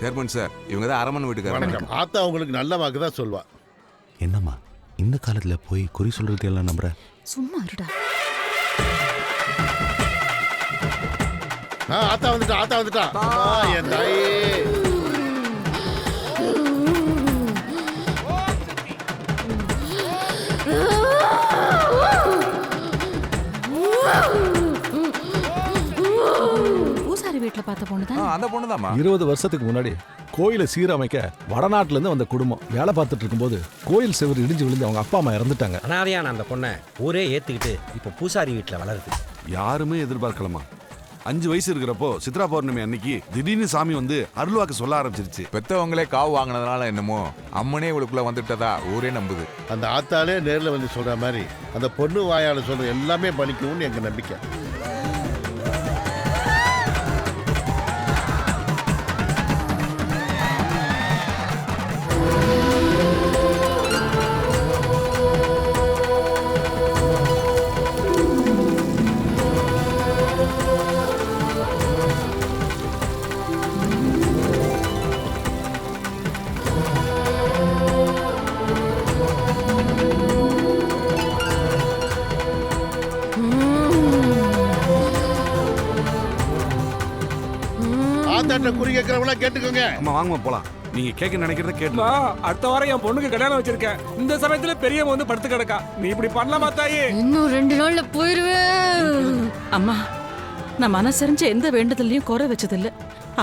Chairman sir, இவங்க தான் அரமன் வீட்டுக்காரங்க. வணக்கம். ஆத்தா உங்களுக்கு நல்ல வாக்கு தான் சொல்வா. என்னம்மா இந்த காலத்துல போய் குறி சொல்றது எல்லாம் நம்புற? சும்மா இருடா. ஆத்தா வந்துட்டா. என் தாயே. பூசாரி வீட்டுல பார்த்த பொண்ணுதான். அந்த பொண்ணுதாம்மா. 20 வருஷத்துக்கு முன்னாடி கோயிலை சீரமைக்க வடநாட்டுல இருந்து வந்த குடும்பம் வேலை பார்த்துட்டு இருக்கும்போது கோயில் செவர் இடிஞ்சு விழுந்து அவங்க அப்பா அம்மா இறந்துட்டாங்க. அனாதையான அந்த பொண்ணை ஊரே ஏத்துக்கிட்டு இப்போ பூசாரி வீட்டில் வளருது. யாருமே எதிர்பார்க்கலாமா? 5 வயசு இருக்கிறப்போ சித்ரா பௌர்ணமி அன்னைக்கு திடீர்னு சாமி வந்து அருள்வாக்கு சொல்ல ஆரம்பிச்சிருச்சு. பெத்தவங்களே காவு வாங்கினதுனால என்னமோ அம்மனே இவளுக்குள்ள வந்துட்டதா ஊரே நம்புது. அந்த ஆத்தாலே நேர்ல வந்து சொல்ற மாதிரி அந்த பொண்ணு வாயால சொல்ற எல்லாமே பலிக்கும்னு எங்க நம்பிக்கை. ஆத்தாட்ட குறி கேட்கறவங்களா கேட்டுக்கோங்க. அம்மா வாங்கம்மா போலாம். நீங்க கேட்க நினைக்கிறத கேட்டு. அடுத்த வாரம் என் பொண்ணுக்கு கல்யாணம் வச்சிருக்கேன். இந்த சமயத்துல பெரியவங்க வந்து படுத்து கிடக்கா. நீ இப்படி பண்ணலாமா தாயே? இன்னும் 2 நாள்ல போயிருவேன். அம்மா, நான் மனசறிஞ்ச எந்த வேண்டுதலையும் குறை வச்சதில்ல.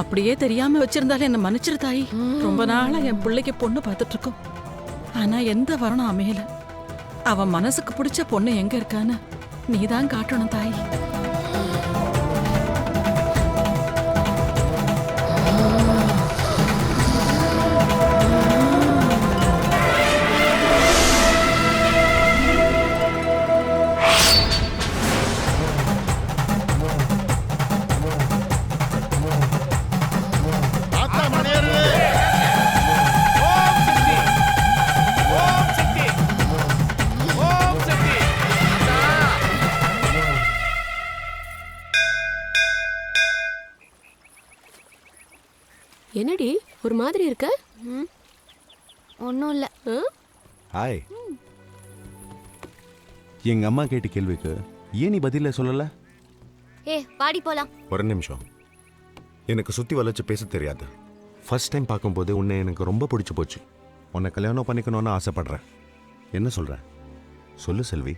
அப்படியே தெரியாம வச்சிருந்தாலே என்ன மன்னிச்சிரு தாயி. ரொம்ப நாளா என் பிள்ளைக்கு பொண்ணு பார்த்துட்டு இருக்கோம். ஆனா எந்த வரணும் அமையல. அவன் மனசுக்கு பிடிச்ச பொண்ணு எங்க இருக்கான்னு நீதான் காட்டணும் தாயி. என்னடி ஒரு மாதிரி இருக்க? ஒன்றும் இல்லை. ஹாய். எங்க அம்மா கேட்ட கேள்விக்கு ஏன் நீ பதில சொல்லல? பாடி போலாம். ஒரு நிமிஷம். எனக்கு சுத்தி வளைச்சு பேச தெரியாது. ஃபர்ஸ்ட் டைம் பார்க்கும்போது உன்னை எனக்கு ரொம்ப பிடிச்சி போச்சு. உன்னை கல்யாணம் பண்ணிக்கணும்னு ஆசைப்படுறேன். என்ன சொல்ற? சொல்லு செல்வி.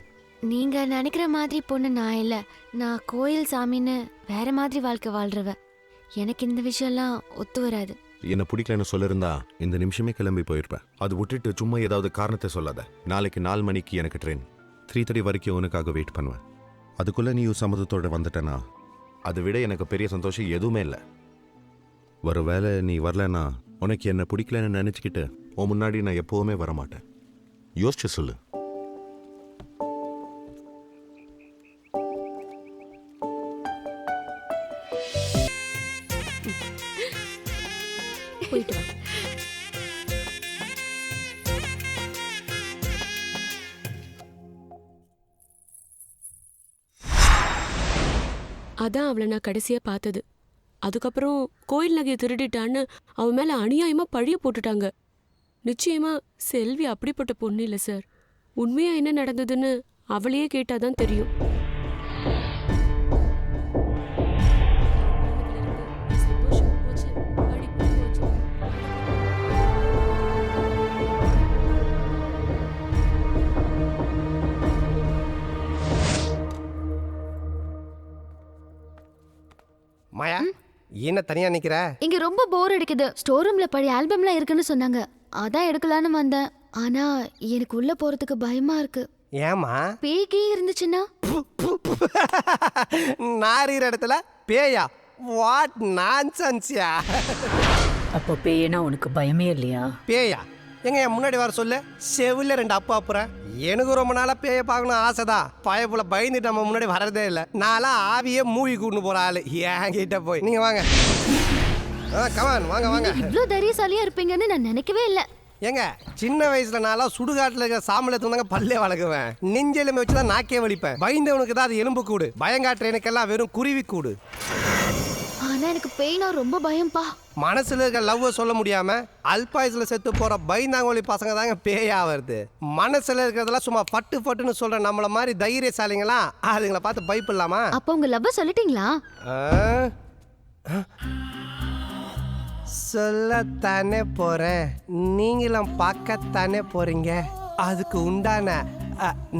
நீங்க நினைக்கிற மாதிரி பொண்ணு நான் இல்லை. நான் கோயில் சாமின்னு வேற மாதிரி வாழ்க்கை வாழ்றவ. எனக்கு இந்த விஷயம்லாம் ஒத்து வராது. என்ன பிடிக்கலன்னு சொல்லிருந்தா இந்த நிமிஷமே கிளம்பி போயிருப்பேன். அது விட்டுட்டு சும்மா ஏதாவது காரணத்தை சொல்லாத. நாளைக்கு 4 மணிக்கு எனக்கு ட்ரெயின். 3:30 வரைக்கும் உனக்காக வெயிட் பண்ணுவேன். அதுக்குள்ள நீ சம்மதத்தோட வந்துட்டேனா அதை விட எனக்கு பெரிய சந்தோஷம் எதுவுமே இல்லை. ஒரு வேளை நீ வரலன்னா உனக்கு என்ன பிடிக்கலன்னு நினச்சிக்கிட்டு உன் முன்னாடி நான் எப்போவுமே வரமாட்டேன். யோசிச்சு சொல்லு. போயிட்டு வா. அதான் அவளை நான் கடைசியா பார்த்தது. அதுக்கப்புறம் கோயில் நகையை திருடிட்டான்னு அவன் மேல அநியாயமா பழிய போட்டுட்டாங்க. நிச்சயமா செல்வி அப்படிப்பட்ட பொண்ணு இல்லை சார். உண்மையா என்ன நடந்ததுன்னு அவளையே கேட்டாதான் தெரியும். மாயா, என்ன தனியா நிக்கிற? இங்க ரொம்ப போர் அடிக்குது. ஸ்டோர் ரூம்ல பழைய ஆல்பம்லாம் இருக்குன்னு சொன்னாங்க. அதான் எடுக்கலான்னு வந்தேன். ஆனா எனக்கு உள்ள போறதுக்கு பயமா இருக்கு. ஏமா? பேய்கே இருந்துச்சுன்னா? நாரிற இடத்துல பேயா? வாட் நான்சென்ஸ்யா. அப்போ பேயனா உனக்கு பயமே இல்லையா? பேயா எங்க என் முன்னாடி வர சொல்லு. செவில 2 அப்பா அப்புறம். எனக்கு ரொம்ப நாளா பேய பார்க்கணும் ஆசைதான். பயப்புல பயந்துட்டு நம்ம முன்னாடி வரதே இல்லை. நான்லாம் ஆவியே மூவி கூட்டு போற ஆளு. ஏன் கிட்ட போய் நீங்க வாங்க. கமான் வாங்க வாங்க. இவ்ளோ தைரியசாலியா இருப்பீங்கன்னு நான் நினைக்கவே இல்லை. ஏங்க சின்ன வயசுல நான்லாம் சுடுகாட்டுல இருக்க சாம்பலை தூந்தாங்க பல்லே வளர்க்குவேன். நெஞ்செலும்பு வச்சுதான் நாக்கே வலிப்பேன். பயந்தவனுக்கு தான் அது எலும்பு கூடு. பயங்காட்டுற எனக்கெல்லாம் வெறும் குருவி கூடு. ஆனா எனக்கு பேய்னா ரொம்ப பயம்பா. மனசுல இருக்க லவ்வை சொல்ல முடியாம அல்பாயுஸ்ல செத்து போற பயந்தாங்கோலி பசங்க தாங்க பேயா வருது. மனசுல இருக்கிறதெல்லாம் சும்மா பட்டு பட்டுன்னு சொல்ற நம்மள மாதிரி தைரியசாலிங்களா அதுங்களை பார்த்து பயப்படலாமா? அப்போ உங்க லவ்வ சொல்லிட்டீங்களா? சொல்லத்தானே போறேன், நீங்களும் பார்க்கத்தானே போறீங்க. அதுக்கு உண்டான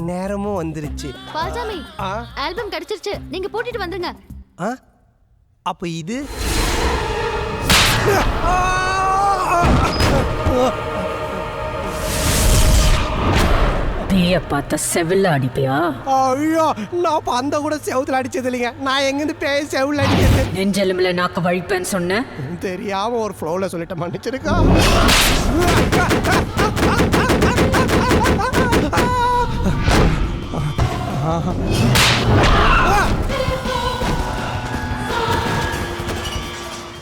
நேரமும் வந்துருச்சு. பால்சாமி, ஆல்பம் கிடைச்சிருச்சு, நீங்க போட்டுட்டு வந்துருங்க. அப்ப இது பேய பார்த்த செவில்ல அடிப்பியா? ஐயோ, நான் அந்த கூட செவுத்துல அடிச்சது இல்லைங்க. நான் எங்கிருந்து பேய செவுல அடிக்கிறது? நெஞ்செலும்புல நாக்கு வழிப்பேன்னு சொன்ன, தெரியாம ஒரு ஃப்ளோல சொல்லிட்ட, மன்னிச்சிருக்கா.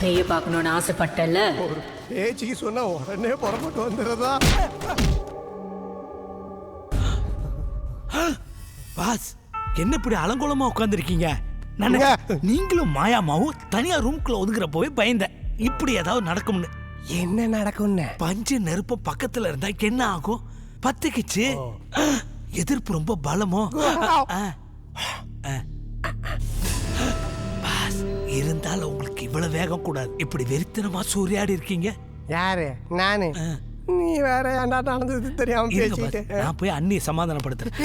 பேய பார்க்கணும்னு ஆசைப்பட்டல, ஒரு பேச்சுக்கு சொன்னா உடனே புறப்பட்டு வந்துடுறதா? பாஸ், என்ன இப்படி அலங்கோலமா உட்காந்துருக்கீங்க? நீங்களும் மாயாமாவும் தனியா ரூம்குள்ள ஒதுங்குறப்போவே பயந்தேன் இப்படி ஏதாவது நடக்கும்னு. என்ன நடக்கும்னு? பஞ்சு நெருப்பு பக்கத்துல இருந்தா என்ன ஆகும்? பத்துக்குச்சு. எதிர்ப்பு ரொம்ப பலமோ? பாஸ், இருந்தாலும் உங்களுக்கு இவ்வளவு வேகம் கூடாது. இப்படி வெறித்தனமா சூறையாடி இருக்கீங்க. யாரு? நானு? நீ வேற ஏன்டா நடந்தது தெரியாம பேசிட்டு? நான் போய் அண்ணியை சமாதானப்படுத்துறேன்.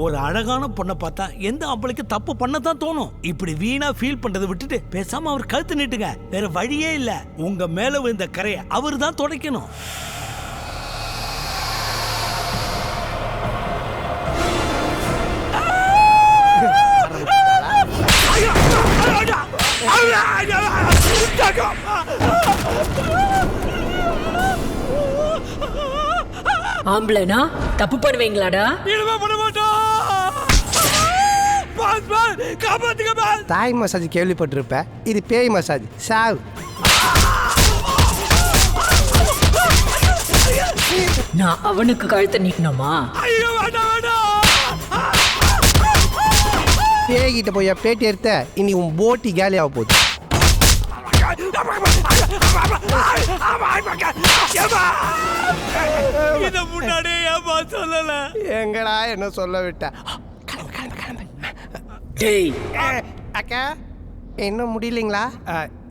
ஒரு அழகான பொண்ணை பார்த்தா எந்த ஆம்பளைக்கு தப்பு பண்ணதான் தோணும். இப்படி வீணா ஃபீல் பண்றதை விட்டுட்டு பேசாம அவர் கழுத்து நீட்டுங்க. வேற வழியே இல்ல. உங்க மேல விழுந்த கரையை அவர் தான் துடைக்கணும். ஆம்பளைனா தப்பு பண்ணுவீங்களாடா? தாய் மசாஜ் கேள்விப்பட்டிருப்ப, இது பேய் மசாஜ். சாவு. நான் அவனுக்கு கழுத்தை நீக்கணுமா? பேய்கிட்ட போய் பேட்டி எடுத்த, இனி உன் போட்டி காலியாக போகுது. இத முன்னாடியே ஏமா சொல்லல? எங்கடா என்ன சொல்ல விட்ட? டேய் அக்கா, இன்னும் முடியலைங்களா?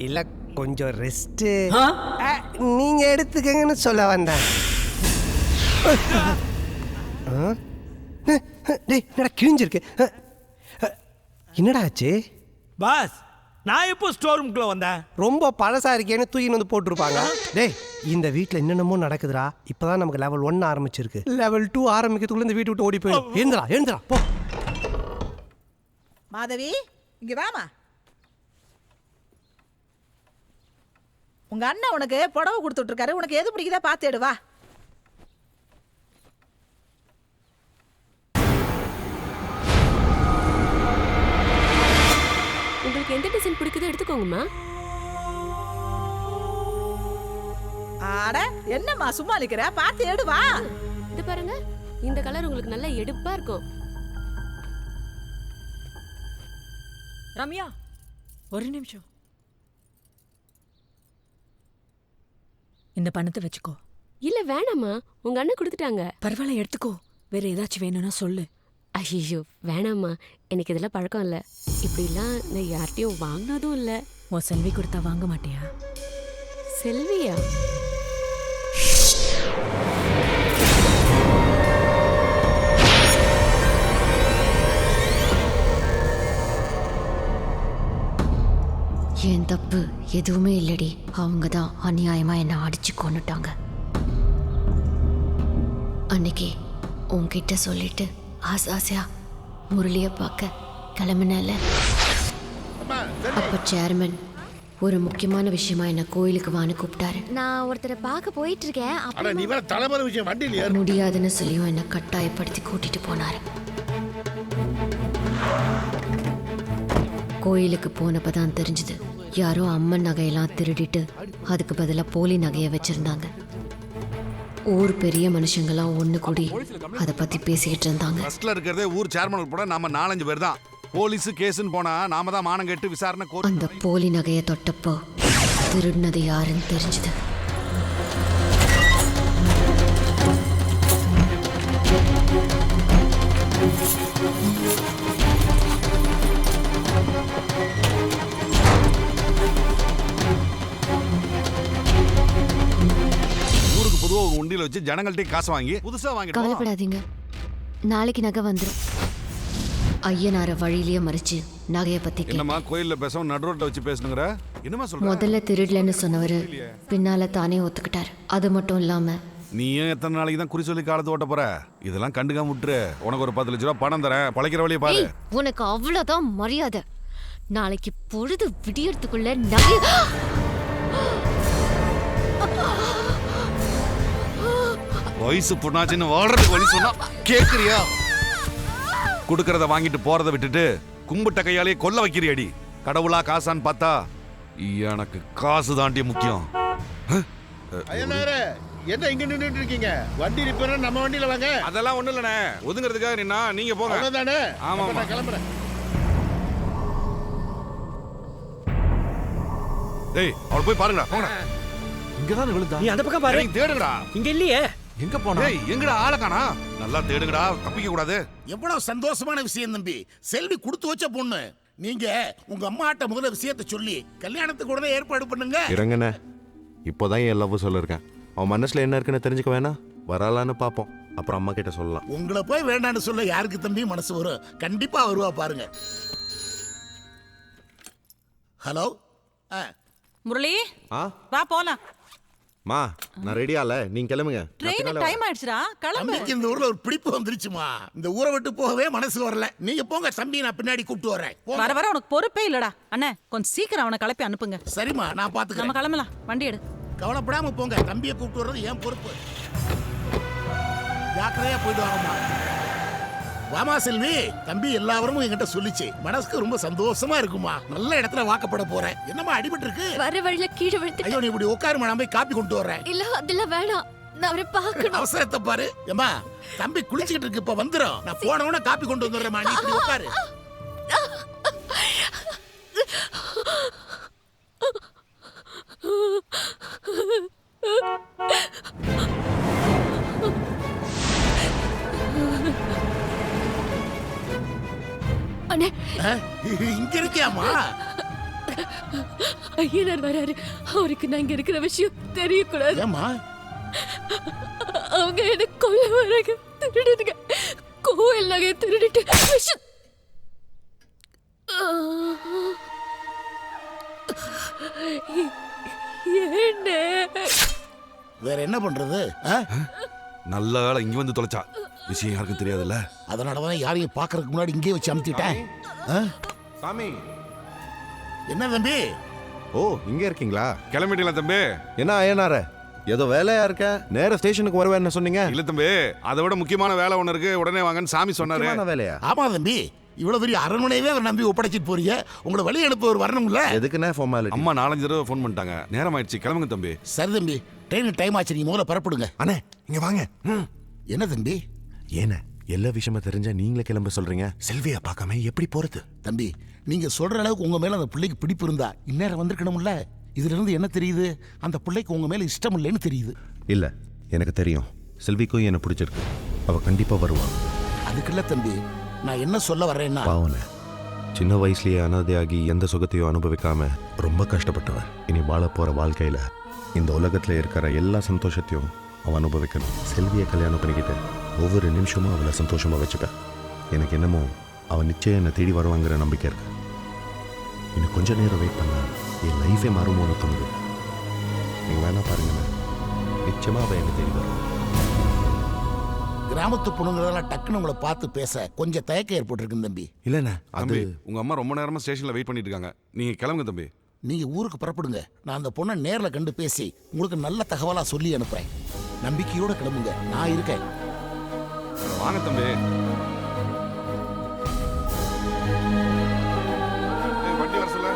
இல்ல, கொஞ்சம் ரெஸ்ட் நீங்க எடுத்துக்கங்கன்னு சொல்ல வந்தேன். என்னடா கிழிஞ்சிருக்கு? என்னடா ஆச்சு? பாஸ், நான் எப்போ ஸ்டோர் ரூம்குள்ள வந்தேன்? ரொம்ப பழசா இருக்கேன்னு தூக்கின்னு வந்து போட்டிருப்பாங்க. டேய், இந்த வீட்டில் என்னென்னமோ நடக்குதுடா. இப்போதான் நமக்கு லெவல் 1 ஆரம்பிச்சிருக்கு. லெவல் 2 ஆரம்பிக்கிறதுக்குள்ள இந்த வீட்டு விட்டு ஓடி போயிடும். எழுந்துடா போ. மாதவி, இங்க வாமா. உங்க அண்ணன் உனக்கு புடவை கொடுத்துட்டு இருக்காரு. உனக்கு எது பிடிக்குதா பார்த்து எடு. வா. உங்களுக்கு எந்த டிசைன் பிடிக்குதோ எடுத்துக்கோங்கம்மா. ஆட, என்னம்மா சும்மா நிக்கிற? பார்த்து எடு. வா. இது பாருங்க, இந்த கலர் உங்களுக்கு நல்ல எடுப்பா இருக்கும். ரம்யா, ஒரு நிமிஷம். இந்த பணத்தை வச்சுக்கோ. இல்ல வேணாம்மா, உங்க அண்ணன் கொடுத்துட்டாங்க. பரவாயில்ல, எடுத்துக்கோ. வேற ஏதாச்சும் வேணும்னா சொல்லு. ஐயோ வேணாம்மா, எனக்கு இதெல்லாம் பழக்கம் இல்லை. இப்படிலாம் நான் யார்கிட்டயும் வாங்கினதும் இல்லை. உன் செல்வி கொடுத்தா வாங்க மாட்டியா? செல்வியா? என் தப்பு எதுவுமே இல்லடி. அவங்க தான் அநியாயமா என்னை அடிச்சு கொன்னுட்டாங்க. அன்னைக்கு உன்கிட்ட சொல்லிட்டு ஆசையா முரளிய பார்க்க கிளம்பினால, அப்ப சேர்மன் ஒரு முக்கியமான விஷயமா என்ன கோயிலுக்கு வான்னு கூப்பிட்டாரு. நான் ஒருத்தரை பார்க்க போயிட்டு இருக்கேன். முடியாதுன்னு சொல்லியும் என்ன கட்டாயப்படுத்தி கூட்டிட்டு போனாரு. கோயிலுக்கு போனப்பதான் தெரிஞ்சது, யாரோ அம்மன் நகையெல்லாம் திருடிட்டு அதுக்கு பதிலாக போலி நகையை வச்சிருந்தாங்க. ஊர் பெரிய மனுஷங்களாம் ஒண்ணு கூடி அதை பத்தி பேசிக்கிட்டு இருந்தாங்க. ஃபர்ஸ்ட்ல இருக்கிறதே ஊர் சேர்மன் கூட நாம 4-5 பேர் தான். போலீஸ் கேஸ்ன்னு போனா நாம தான் மானம் கெட்டு விசாரணை. அந்த போலி நகையை தொட்டப்போ திருடினது யாருன்னு தெரிஞ்சுது. ஊருக்கு பொதுவாக ஒரு உண்டியில் வச்சு ஜனங்கள்ட்டே காசு வாங்கி புதுசாக வாங்கிட்டு கவலைப்படாதீங்க, நாளைக்கு நகை வந்துடும். ஐயனார வழியிலேயே மறிச்சு நகையை பத்தி என்னம்மா கோயில்ல பேசாம நடுரோட்ல வச்சு பேசணுங்கிற? என்னமா சொல்ற? முதல்ல திருடலன்னு சொன்னவரு பின்னால தானே ஒத்துக்கிட்டாரு. அது மட்டும் இல்லாம நீயும் எத்தனை நாளைக்கு தான் குறி சொல்லி காலத்து ஓட்ட போற? இதெல்லாம் கண்டுக்காம விட்டுரு. உனக்கு ஒரு 10 லட்ச ரூபா பணம் தரேன், பழைக்கிற வழியை பாரு. உனக்கு அவ்வளவுதான் மரியாதை. நாளைக்கு பொழுது விடியறதுக்குள்ள நகை வயசு பொண்ணாச்சுன்னு வாழ்றதுக்கு வழி சொன்னா கேக்குறியா? குடுக்கறத வாங்கிட்டு போறத விட்டுட்டு கும்பிட்ட கையாலே கொல்ல வைக்கிறியடி. கடவுளா காசான்னு பார்த்தா எனக்கு காசு தாண்டி முக்கியம். ஐயனாரே, என்ன இங்க நின்னுட்டு இருக்கீங்க? வண்டி ரிப்பேர் நம்ம வண்டியில வாங்க. அதெல்லாம் ஒண்ணு இல்லனே, ஒதுங்கிறதுக்காக நின்னா நீங்க போங்க. அவ்வளவுதானே? ஆமா, நான் கிளம்புறேன். டேய், அவளை போய் பாருங்கடா, போங்கடா. இங்கதான் விழுந்தா. நீ அந்த பக்கம் பாரு. தேடுங்கடா. இங்க இல்லையே. எங்க போனா? டேய், எங்கடா ஆள காணா? நல்லா தேடுங்கடா, தப்பிக்க கூடாது. எவ்வளவு சந்தோஷமான விஷயம் தம்பி. செல்வி கொடுத்து வச்ச பொண்ணு. நீங்க உங்க அம்மாட்ட முதல்ல விஷயத்தை சொல்லி கல்யாணத்துக்கு உடனே ஏற்பாடு பண்ணுங்க. இறங்கண்ணே, இப்போதான் என் லவ் சொல்லிருக்கேன். அவன் மனசுல என்ன இருக்குன்னு தெரிஞ்சுக்க வேணாம். வராலான்னு பாப்போம், அப்புறம் அம்மா கிட்ட சொல்லலாம். உங்களை போய் வேண்டான்னு சொல்ல யாருக்கு தம்பி மனசு வரும்? கண்டிப்பா வருவா பாருங்க. ஹலோ முரளி, ஆ வா போலாம். மா, நான் ரெடியால, நீங்க கிளம்புங்க. ட்ரெயின் டைம் ஆயிடுச்சுடா, கிளம்பு. தம்பிக்கு இந்த ஊர்ல ஒரு பிடிப்பு வந்துருச்சுமா. இந்த ஊரை விட்டு போகவே மனசு வரல. நீங்க போங்க தம்பி, நான் பின்னாடி கூப்பிட்டு வரேன். வர வர உனக்கு பொறுப்பே இல்லடா. அண்ணே, கொஞ்சம் சீக்கிரம் அவனை கிளப்பி அனுப்புங்க. சரிம்மா, நான் நம்ம பாத்துக்கிறேன். கிளம்பலாம், வண்டி எடு. கவலைப்படாம போங்க. தம்பியை கூப்பிட்டு வர்றது என் பொறுப்பு. ஜாக்கிரதையா போயிட்டு வாங்கம்மா. வாமா செல்வி. தம்பி எல்லாவரும் என்கிட்ட சொல்லிச்சு. மனசுக்கு ரொம்ப சந்தோஷமா இருக்குமா. நல்ல இடத்துல வாக்கப்பட போறேன். என்னம்மா அடிபட்டு இருக்கு? வர வழியில கீழே விழுந்து. ஐயோ, நீ இப்படி உட்காருமா, நான் போய் காப்பி கொண்டு வரேன். இல்ல அதெல்லாம் வேணாம், நான் அவரை பார்க்கணும். அவசரத்தை பாரு. ஏம்மா, தம்பி குளிச்சுக்கிட்டு இருக்கு, இப்ப வந்துரும். நான் போன உடனே காப்பி கொண்டு வந்துடுறேம்மா. நீ இப்படி உட்காரு. அண்ணே, இங்க இருக்கியாமா? ஐயனார் வராரு. அவருக்கு நான் இங்க இருக்கிற விஷயம் தெரியக்கூடாது. ஏம்மா? அவங்க என்ன கொல்ல வராங்க. திருடுதுங்க. கோயில் நகையை திருடிட்டு வேற என்ன பண்றது? நல்ல வேளை இங்க வந்து தொலைச்சா. விஷயம் யாருக்கும் தெரியாதுல்ல. அதனாலதான் யாரையும் பாக்குறதுக்கு முன்னாடி இங்கே வச்சு அமுத்திட்டேன். சாமி, என்ன தம்பி? ஓ, இங்க இருக்கீங்களா? கிளம்பிட்டீங்களா தம்பி? என்ன ஐயனார, ஏதோ வேலையா இருக்க? நேர ஸ்டேஷனுக்கு வருவேன்னு சொன்னீங்க. இல்ல தம்பி, அதை விட முக்கியமான வேலை ஒண்ணு இருக்கு, உடனே வாங்கன்னு சாமி சொன்னாரு. முக்கியமான வேலையா? ஆமா தம்பி, இவ்வளவு பெரிய அரண்மனையவே அவர் நம்பி ஒப்படைச்சிட்டு போறீங்க. உங்களை வழி அனுப்ப ஒரு வரணும்ல. எதுக்குண்ணே ஃபார்மாலிட்டி? அம்மா 4-5 தடவை ஃபோன் பண்ணிட்டாங்க. நேரம் ஆயிடுச்சு, கிளம்புங்க தம்பி. சரி தம்பி, ட்ரெயின் டைம் ஆச்சு. நீங்க முதல்ல பரப்பிடுங்க. அண்ணே, இங்க வாங்க. என்ன தம்பி? ஏன எல்லா விஷயமும் தெரிஞ்சா நீங்களே கிளம்ப சொல்றீங்க? செல்வியா பார்க்காம எப்படி போறது? தம்பி, நீங்க சொல்ற அளவுக்கு உங்க மேல அந்த பிள்ளைக்கு பிடிப்பு இருந்தா இந்நேரம் வந்திருக்கணும்ல. இதுல இருந்து என்ன தெரியுது? அந்த பிள்ளைக்கு உங்க மேல இஷ்டம் இல்லைன்னு தெரியுது. இல்ல, எனக்கு தெரியும். செல்விக்கும் என்ன பிடிச்சிருக்கு. அவ கண்டிப்பா வருவா. அதுக்குள்ள தம்பி, நான் என்ன சொல்ல வர்றேன்னா, பாவன சின்ன வயசுலயே அனாதையாகி எந்த சுகத்தையும் அனுபவிக்காம ரொம்ப கஷ்டப்பட்டவன். இனி வாழ போற வாழ்க்கையில இந்த உலகத்துல இருக்கிற எல்லா சந்தோஷத்தையும் அவன் அனுபவிக்கணும். செல்வியை கல்யாணம் பண்ணிக்கிட்டு ஒவ்வொரு நிமிஷமும் அவளை சந்தோஷமா வச்சுப்பேன். எனக்கு என்னமோ அவன் நிச்சயம் என்னை தேடி வருவாங்கிற நம்பிக்கை இருக்கு. இன்னும் கொஞ்ச நேரம் வெயிட் பண்ணா என் லைஃபே மாறுமோன்னு தோணுது. நீங்க வேணா பாருங்களேன், நிச்சயமா அவன் என்னை தேடி வருவான். கிராமத்து பொண்ணுங்களெல்லாம் டக்குன்னு உங்களை பார்த்து பேச கொஞ்சம் தயக்கம் ஏற்பட்டிருக்கு தம்பி. இல்லண்ணே, அது உங்க அம்மா ரொம்ப நேரமா ஸ்டேஷன்ல வெயிட் பண்ணிட்டு இருக்காங்க. நீங்க கிளம்புங்க தம்பி. நீங்க ஊருக்கு புறப்படுங்க. நான் அந்த பொண்ணை நேர்ல கண்டு பேசி உங்களுக்கு நல்ல தகவலா சொல்லி அனுப்புறேன். நம்பிக்கையோட கிளம்புங்க, நான் இருக்கேன். வாங்க தம்பி. வண்டி வர சொல்ல.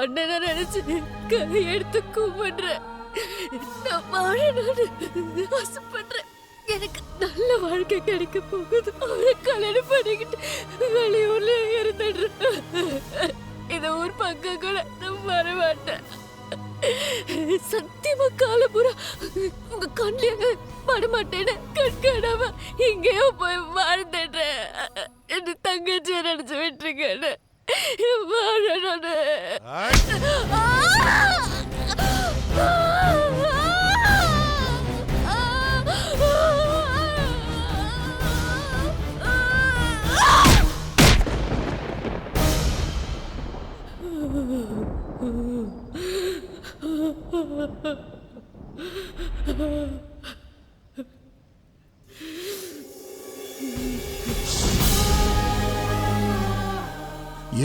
அண்ணனை நினைச்சு கையெடுத்து கும்பிடுறேன். நான் வாழணும்னு ஆசைப்படுறேன். எனக்கு நல்ல வாழ்க்கை கிடைக்க போகுது. அவரை கல்யாணம் பண்ணிக்கிட்டு வெளியூர்ல இருந்துடுறேன். இந்த ஊர் பக்கம் கூட நான் வர மாட்டேன். சத்தியமா காலபுரா உங்க கண்ணில படமாட்டேன்னு கண்காணாம இங்கேயோ போய் வாழ்ந்துடுறேன். என் தங்கச்சியை நினைச்சு விட்டுருக்கேன்னு வாழணும்னு.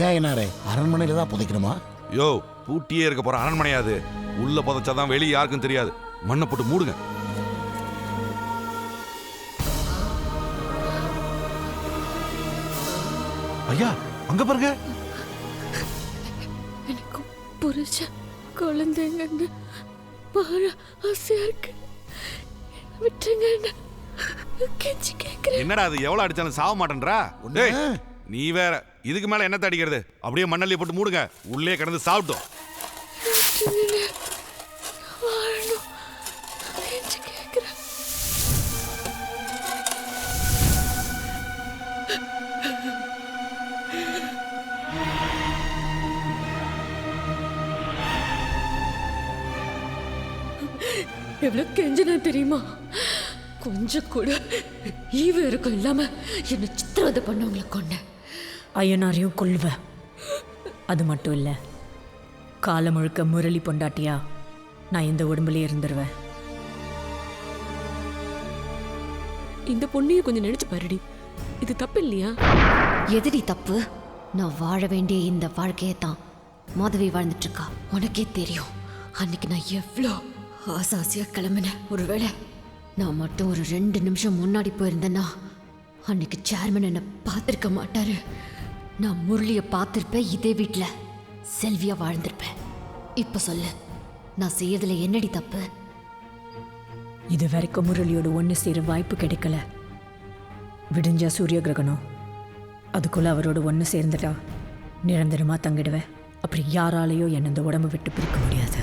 ஏன் என்னாரே அரண்மனையில தான் புதைக்கணுமா? யோ, பூட்டியே இருக்க போற அரண்மனையாது. உள்ள புதைச்சாதான் வெளியே யாருக்கும் தெரியாது. மண்ணை போட்டு மூடுங்க. ஐயா அங்க பாருங்க. எனக்கு புரிச்ச குழந்தைங்கன்னு வாழ ஆசையா இருக்கு. விட்டுருங்க. கெஞ்சி கேக்குறேன். என்னடா அது, எவ்வளவு அடிச்சாலும் சாவ மாட்டேன்றா? டேய், நீ வேற. இதுக்கு மேல என்னத்த அடிக்கிறது? அப்படியே மண்ணள்ளி போட்டு மூடுங்க. உள்ளே கிடந்து சாப்பிட்டோம். வாழணும். கெஞ்சி கேக்குறேன். எவ்வளவு கெஞ்சனா தெரியுமா? கொஞ்சம் கூட ஈவு இருக்கும் இல்லாம என்ன சித்திரவதை பண்ணவங்களை கொண்டேன். ஐயனாரையும் கொள்வ. அது மட்டும் இல்லை, காலம் முழுக்க முரளி பொண்டாட்டியா நான் இந்த உடம்புலயே இருந்துருவேன். இந்த பொண்ணையும் கொஞ்சம் நினைச்சு பாருடி. இது தப்பு இல்லையா? எதிரி தப்பு? நான் வாழ வேண்டிய இந்த வாழ்க்கையை தான் மாதவி வாழ்ந்துட்டு இருக்கா. உனக்கே தெரியும் அன்னைக்கு நான் எவ்வளோ ஆசாசியா கிளம்பினேன். ஒருவேளை நான் மட்டும் ஒரு 2 நிமிஷம் முன்னாடி போயிருந்தேன்னா அன்னைக்கு சேர்மன் என்னை பார்த்துருக்க மாட்டாரு. நான் முரளியை பார்த்துருப்பேன். இதே வீட்டில் செல்வியா வாழ்ந்திருப்பேன். இப்போ சொல்லு, நான் செய்யறதுல என்னடி தப்பு? இது வரைக்கும் முரளியோட ஒன்று சேர வாய்ப்பு கிடைக்கல. விடிஞ்சா சூரிய கிரகணம், அதுக்குள்ள அவரோட ஒன்று சேர்ந்துட்டா நிரந்தரமா தங்கிடுவேன். அப்படி யாராலையும் என்னை இந்த உடம்பை விட்டு பிரிக்க முடியாது.